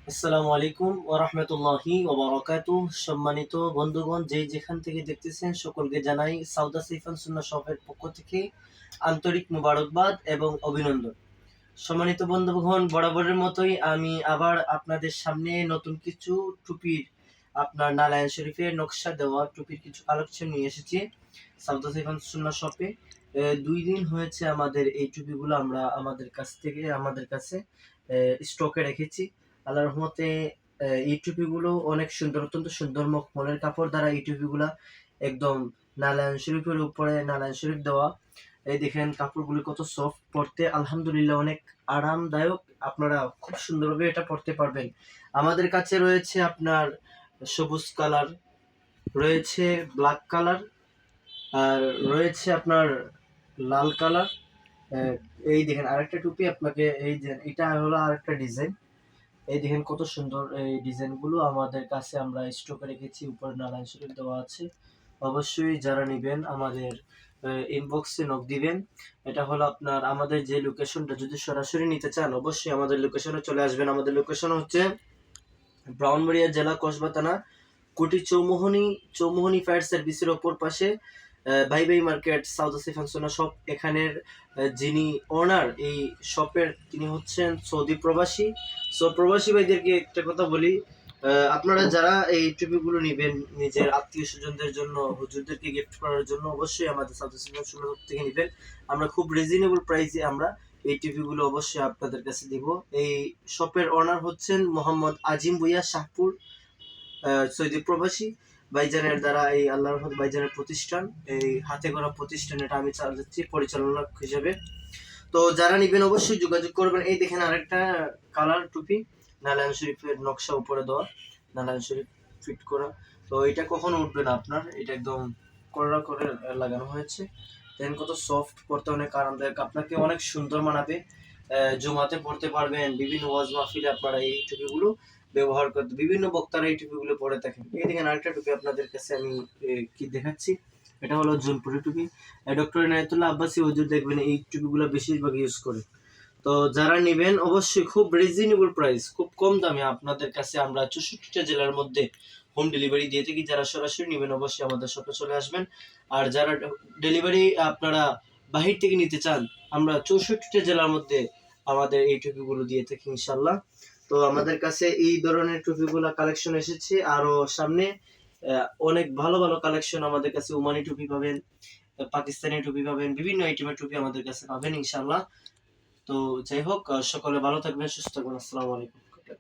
আসসালামু আলাইকুম ওয়া রাহমাতুল্লাহি ওয়া বারাকাতুহু। সম্মানিত বন্ধুগণ, যেখান থেকে দেখতেছেন সকলকে জানাই সাউদা সাইফ অ্যান্ড সুন্নাহ শপের পক্ষ থেকে আন্তরিক মোবারকবাদ এবং অভিনন্দন। সম্মানিত বন্ধুগণ, বরাবরের মতোই আমি আবার আপনাদের সামনে নতুন কিছু টুপির আপনার নারায়ণ শরীফের নকশা দেওয়া টুপির কিছু কালেকশন নিয়ে এসেছি সাউদা সাইফ অ্যান্ড সুন্নাহ শপে। ২ দিন হয়েছে আমাদের এই টুপিগুলো আমরা আমাদের কাছে স্টকে রেখেছি। আল্লাহর রহমতে এই টুপিগুলো অনেক সুন্দর, অত্যন্ত সুন্দর মখমলের কাপড় দ্বারা এই টুপিগুলা একদম নারায়ণ শরীফের উপরে নারায়ণ শরীফ দেওয়া। এই দেখেন কাপড়গুলো কত সফট, পরতে আলহামদুলিল্লাহ অনেক আরামদায়ক। আপনারা খুব সুন্দরভাবে এটা পরতে পারবেন। আমাদের কাছে রয়েছে আপনার সবুজ কালার, রয়েছে ব্ল্যাক কালার, আর রয়েছে আপনার লাল কালার। এই দেখেন আরেকটা টুপি আপনাকে, এই যে এটা হলো আরেকটা ডিজাইন। এই দেখেন কত সুন্দর এই ডিজাইনগুলো আমাদের কাছে আমরা স্টকে রেখেছি, উপরে নারায়ণ শরীফ দেওয়া আছে। অবশ্যই যারা নেবেন আমাদের ইনবক্সে নক দিবেন। এটা হলো আপনার আমাদের যে লোকেশনটা, যদি সরাসরি নিতে চান অবশ্যই আমাদের লোকেশনে চলে আসবেন। আমাদের লোকেশন হচ্ছে ব্রাহ্মণবাড়িয়া জেলা কসবা থানা কোটি চৌমোহনী ফায়ার সার্ভিসের অপর পাশে ভাই ভাই মার্কেট সাউথ আসিফ ফাংশনা শপ। এখানের যিনি ওনার এই শপের তিনি হচ্ছেন সৌদি প্রবাসী। সো প্রবাসী ভাইদেরকে একটা কথা বলি, আপনারা যারা এই টুপিগুলো নেবেন নিজের আত্মীয় স্বজনদের জন্য, হুজুরদেরকে গিফট করার জন্য, অবশ্যই আমাদের সাউথ আসিফ ফাংশনা শপ থেকে নেবেন। আমরা খুব রিজনেবল প্রাইসে আমরা এই টুপিগুলো অবশ্যই আপনাদের কাছে দিব। এই শপের ওনার হচ্ছেন মোহাম্মদ আজিম ভুইয়া, শাহপুর, সৌদি প্রবাসী। ভাইজানের দ্বারা এই আল্লাহর রহমত ভাইজানের প্রতিষ্ঠান, এই হাতে গড়া প্রতিষ্ঠান, এটা আমি চালাচ্ছি পরিচালনা হিসেবে। তো যারা নিবেন অবশ্যই যোগাযোগ করবেন। এই দেখেন আরেকটা কালার টুপি, নারায়ণ শরীফের নকশা উপরে দেওয়া, নারায়ণ শরীফ ফিট করা। তো এটা কখনো উঠবে না আপনার, এটা একদম কড়া করে লাগানো হয়েছে। দেখেন কত সফট, পড়তে অনেক আরামদায়ক, আপনাকে অনেক সুন্দর মানাবে। জুমাতে পড়তে পারবেন, বিভিন্ন ওয়াজ মাহফিলে আপনারা এই টুপিগুলো ব্যবহার করতে, বিভিন্ন বক্তারা এই টুপিগুলো পরে থাকেন। এই দেখেন আরেকটা টুপি আপনাদের কাছে আমি কি দেখাচ্ছি, এটা হলো জোনপুরি টুপি। ডক্টর ইনায়েতুল্লাহ আব্বাসী হুজুর দেখবেন এই টুপিগুলো বেশিরভাগ ইউজ করে। তো যারা নেবেন অবশ্যই খুব রিজনেবল প্রাইস, খুব কম দামে আপনাদের কাছে আমরা 64টা জেলার মধ্যে হোম ডেলিভারি দিয়ে থাকি। যারা সরাসরি নেবেন অবশ্যই আমাদের শপে চলে আসবেন। আর যারা ডেলিভারি আপনারা বাহির থেকে নিতে চান, আমরা 64টা জেলার মধ্যে আমাদের এই টুপিগুলো দিয়ে থাকি ইনশাল্লাহ। তো আমাদের কাছে এই ধরনের টুপিগুলো কালেকশন এসেছে, আরো সামনে অনেক ভালো ভালো কালেকশন আমাদের কাছে। ওমানি টুপি পাবেন, পাকিস্তানি টুপি পাবেন, বিভিন্ন আইটেমের টুপি আমাদের কাছে পাবেন ইনশাল্লাহ। তো যাই হোক, সকলে ভালো থাকবেন, সুস্থ থাকবেন। আসসালামু আলাইকুম।